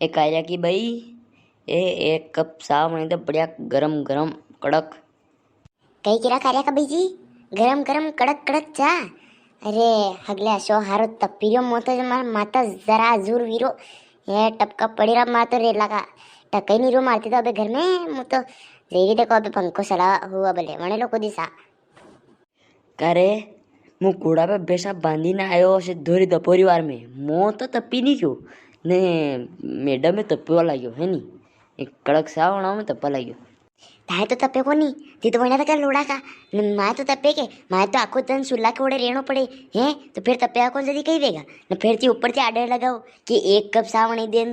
એ કાયા की भाई ए एक कप साव नहीं तो बढ़िया गरम गरम कड़क કઈ કેરા કાર્યા કબીજી ગરમ ગરમ કડક કડક ચા અરે હગલે શો હારો તપીરો મોતો જ માર માતા જરા જૂર વીરો એ ટપકા પડી रहा मार तो रेला का टकई नहीं रो मारती तो अबे घर में मुँह तो जेगी देखो अबे पंखो सड़ा हुआ भले वने लोग दिशा करे હું ઘોડા પર ભેંસા બાંધીને આવ્યો હશે ધોરી દપોરી વાર મેં મો તો તપી નહીં ગયો ને મેડમે તપવા લાગ્યો હે ની એક કડક સાવ વણાવ તપવા લાગ્યો ताए तो तपे को नहीं ती तो वना तक लोड़ा का माँ तो तपे के माँ तो आखो तन सुल्ला के ओड़े रेणो पड़े हैं तो फिर तपे कौन जल्दी कही देगा न फिर थी ऊपर से आडर लगाओ कि 1 कप सावणी दे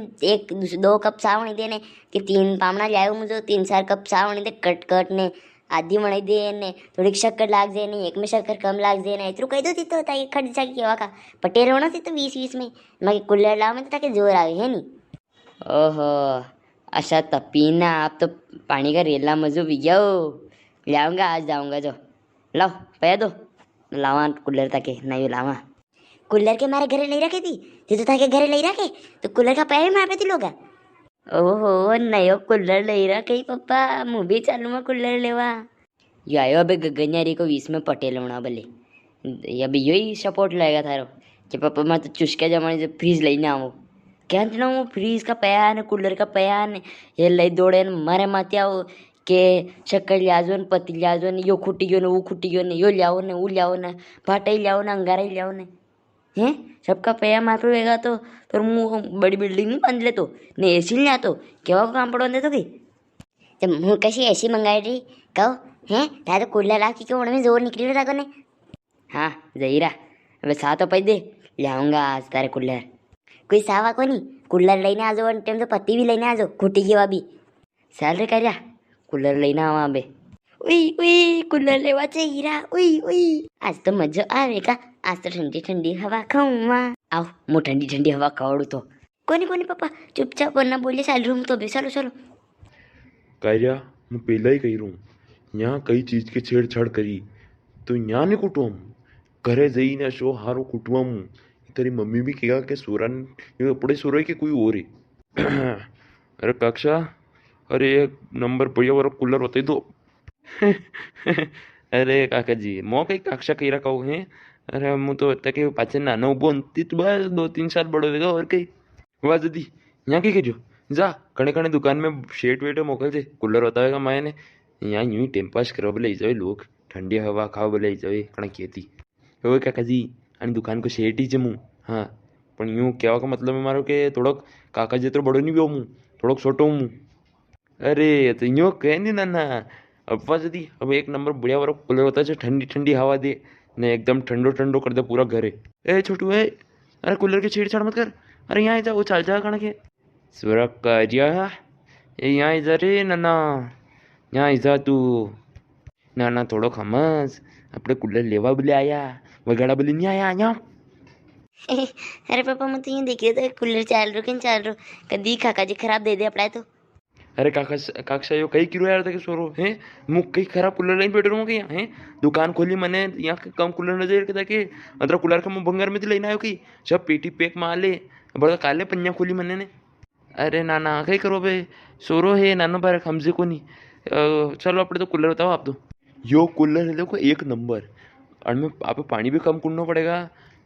2 कप सावणी दे ने कि 3 पामणा लायो मुझे 3-4 कप सावणी दे कट कट ने आधी वणी दे ने थोड़ी शक्कर लाग जाए ने एक में शक्कर कम लाग जाए ने इतरू कही दो थी तो ताई खट जा केवा का पटेल होना थी तो 20-20 में मैं कुल्लर लाव में तो ताके जोर आवे है नी ओहो अच्छा तपीना आप तो पानी का रेला मजो भी गया लाऊंगा आज जाऊंगा जो लाओ पै दो लावा कूलर ताके नहीं लावा कूलर के मारे घरे नहीं रखे थी तो ताके घरे नहीं रखे तो कूलर का पैर मार पे थी लोग ओहो नयो कूलर ले रहा कहीं पप्पा मुँह भी चालू में कूलर लेवा यो आयो अबे गगन्यारी को 20 में पटेल होना भले अभी यही सपोर्ट लगेगा थारो कि पप्पा मैं तो चुस्के जमाने से फ्रीज लेने आओ क्या ना वो फ्रीज का पया ने कूलर का पया ने ये लई दौड़े ने मारे माते आओ के शक्कर लियाजो ने पति लियाजो ने यो खुटी गयो ने वो खुटी गयो ने यो लियाओ ने वो लियाओ ने भाटा लियाओ ने अंगारा लियाओ ने हैं सबका पया मात्र रहेगा तो मुँह बड़ी बिल्डिंग नहीं बांध ले तो ने एसी ले तो केवा को काम पड़वा दे तो की जब मुँह कैसी ऐसी मंगाई रही कहो हैं तारे तो कूलर लाके क्यों उनमें जोर निकली रहा था ने हाँ जहीरा अब साथ तो पै दे लाऊंगा आज तारे कूलर कोई सावा को नहीं कूलर लेने आजो और टाइम तो पत्ती भी लेने आजो खुटी की वाबी सैलरी કર્યા કુલર લઈને આવા બે ઉઈ ઉઈ કુલર લેવા જઈરા ઉઈ ઉઈ આજ તો મજો આવેગા આજ તો ઠંડી ઠંડી હવા ખાऊंगा आओ હું ઠંડી ઠંડી હવા ખાવડું તો કોની કોની પપ્પા ચૂપચાપ વરના બોલે ચાલ રૂમ તો બે ચાલો ચાલો कार्या मैं पहला ही कही रहूँ यहाँ कई चीज के छेड़छाड़ करी तो यहाँ नहीं कुटुम घरे जई ना शो हारो कुटुम तेरी मम्मी भी कहेगा कि सोरन ये कपड़े सो रहे कि कोई और है अरे कक्षा अरे एक नंबर बढ़िया वाला कूलर बताई दो अरे काका जी मो कई कक्षा कही रखा है अरे मु तो तक पाचे नाना उबो तो बस 2-3 साल बड़ो होगा और कई वाह जदी यहाँ कही कहो जा कणे कणे दुकान में शेट वेट मोकल से कूलर बतावेगा माए ने यहाँ यूं ही टाइम पास करो बोले जाए लोग ठंडी हवा खाओ बोले जाए कणे कहती ओ काका जी आणि दुकान को शेट ही जमू हाँ पण यूँ कहवा का मतलब है मारो के थोड़ोक काका जेतरो बड़ो नहीं भी हूँ थोड़ोक छोटो हूँ अरे तो यूँ कह नहीं ना अपवा जदी अब एक नंबर बढ़िया वाला कूलर होता है ठंडी ठंडी हवा दे ने एकदम ठंडो ठंडो कर दे पूरा घरे ए छोटू है अरे कूलर के छेड़छाड़ मत कर अरे यहाँ जा वो चाल जा कण के सुरा कार्या ए यहाँ जा रे नाना यहाँ जा तू नाना थोड़ो खमस अपने कूलर लेवा बोले आया वगाड़ा बोले नहीं आया यहाँ अरे पापा मैं तो ये देख रही था कूलर चाल रो कदी काका जी खराब दे दे अपना तो अरे काक्षा यो कई किलो यार तक सोरो हैं मुख कई खराब कूलर लाइन बैठ रहूँ यहाँ हैं दुकान खोली मैंने यहाँ कम कूलर नजर के ताकि अंदर कूलर का मुँह भंगार में तो लेना आयो कि सब पेटी पैक मार ले बड़ा काले पंजा खोली मैंने ने अरे नाना कई करो बे सोरो है नानो बार हमसे को नहीं चलो अपने तो कूलर बताओ आप तो यो कूलर है देखो एक नंबर और में आप पानी भी कम कुड़ना पड़ेगा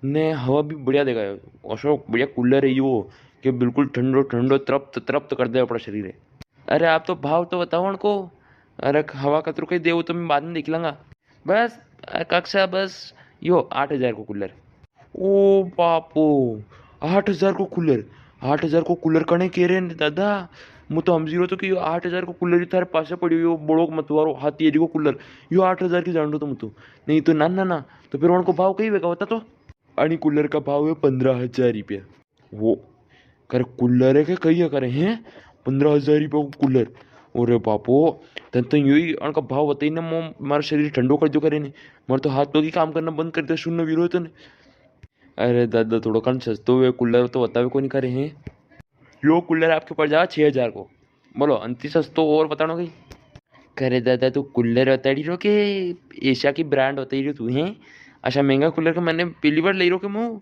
ने हवा भी बढ़िया देगा ऐसा बढ़िया कूलर है यो कि बिल्कुल ठंडो ठंडो तृप्त कर दे अपना शरीर है अरे आप तो भाव तो बताओ उनको अरे हवा का तो कहीं दे तो मैं बाद में देख लूँगा बस कक्षा बस यो 8,000 को कूलर ओ बापो 8,000 को कूलर 8,000 को कूलर कने कह रहे दादा मु तो हम जीरो तो कि 8,000 को कूलर ही थारे पास पड़ी यो बड़ो मतवारो हाथी एरी को कूलर यो 8,000 की जान दो तुम तो नहीं तो ना तो फिर उनको भाव कहीं वेगा होता तो आणि कूलर का भाव है 15,000 रुपया वो करे कूलर है कि कही करे हैं 15,000 रुपया को कूलर अरे बापो तन तो यही उनका भाव बताई ना मो मारा शरीर ठंडो कर दो करे नहीं मारे तो हाथ पगी काम करना बंद कर दिया शून्य विरोध तो अरे दादा थोड़ा कम सस्तो हुए कूलर तो बतावे को नहीं करे हैं यो कूलर आपके पड़ जाएगा 6,000 को बोलो अंति सस्तो और बताना कहीं करे दादा तू कूलर बता रही रो कि एशिया की ब्रांड बता रही तू हैं अच्छा महंगा कूलर का मैंने पहली बार ले रो कि मुँह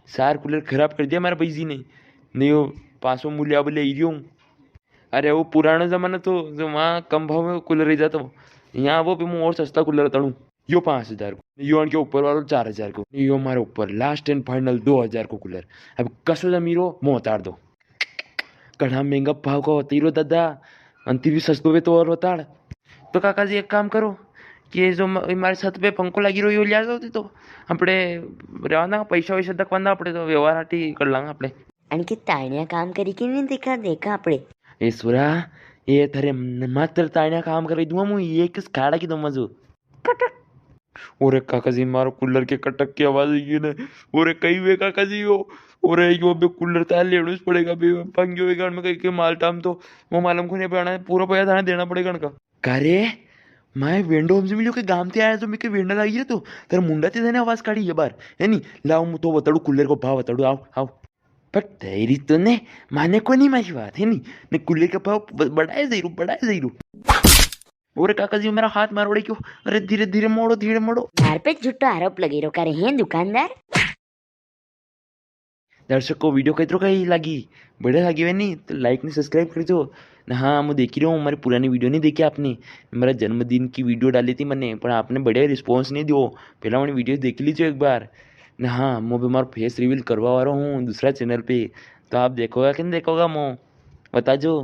सार कूलर खराब कर दिया हमारा भाई जी ने नहीं वो 500 मूल्य अब ले रही हूँ। अरे वो पुराना जमाना तो जो वहाँ कम भाव में कूलर ही जाता हो, यहाँ वो भी मैं और सस्ता कूलर तड़ू। यो 5,000 को, यो के ऊपर वालों 4,000 को, यो हमारे ऊपर लास्ट एंड फाइनल 2,000 को कूलर। अब कसो जमीरो मुँह उतार दो, कड़ा महंगा भाव का होती रो दादा, अंति भी सस्तो पे तो और उतार। तो काका जी एक काम करो कि जो हमारे छत पे पंखो लगी रही लिया जाओ तो આપણે રહેવાના પૈસા વૈસા દખવાના આપણે તો વ્યવહાર હાટી કરી લાંगा આપણે। आणि की ताळण्या काम करी की नाही देखा देखा આપણે ईश्वरा ये थारे मात्र ताण्या काम कर दूंगा मुझे ये किस खाड़ा की दम मजू। ओरे काका जी मारो कूलर के कटक की आवाज आई ना। ओरे कई वे काका जी यो, ओरे यो बे कूलर तार लेना पड़ेगा बे पंगियो वे गाड़ में कहीं के माल टाम तो वो मालूम को नहीं पड़ना पूरा पैसा थाने देना पड़ेगा उनका। कारे मैं वेंडो हमसे मिलो के गांव ते आया तो मैं के वेंडा लगी है तो तेरे मुंडा ते देने आवाज काढ़ी ये बार है नहीं लाओ मु तो बताड़ू कूलर को भाव बताड़ू आओ आओ। पर तेरी तो ने माने को नहीं मारी बात है नहीं ने कूलर का भाव बढ़ाए जरूर। ओरे काका जी मेरा हाथ मारोड़े क्यों, अरे धीरे धीरे मोड़ो। मार पे झूठो आरोप लगी रो करे हैं दुकानदार। दर्शक को वीडियो कितरो कहीं लगी, बढ़िया लगी हुई नहीं तो लाइक नहीं सब्सक्राइब कर दो ना। हाँ मैं देख रहा हूँ हमारी पुरानी वीडियो नहीं देखी आपने, मेरा जन्मदिन की वीडियो डाली थी मैंने पर आपने बढ़िया रिस्पॉन्स नहीं दियो। पहला मैंने वीडियो देख लीजिए एक बार ना। हाँ मैं भी हमारा फेस रिवील करवा रहा हूँ दूसरा चैनल पे, तो आप देखोगा कि नहीं देखोगा मो बता जो।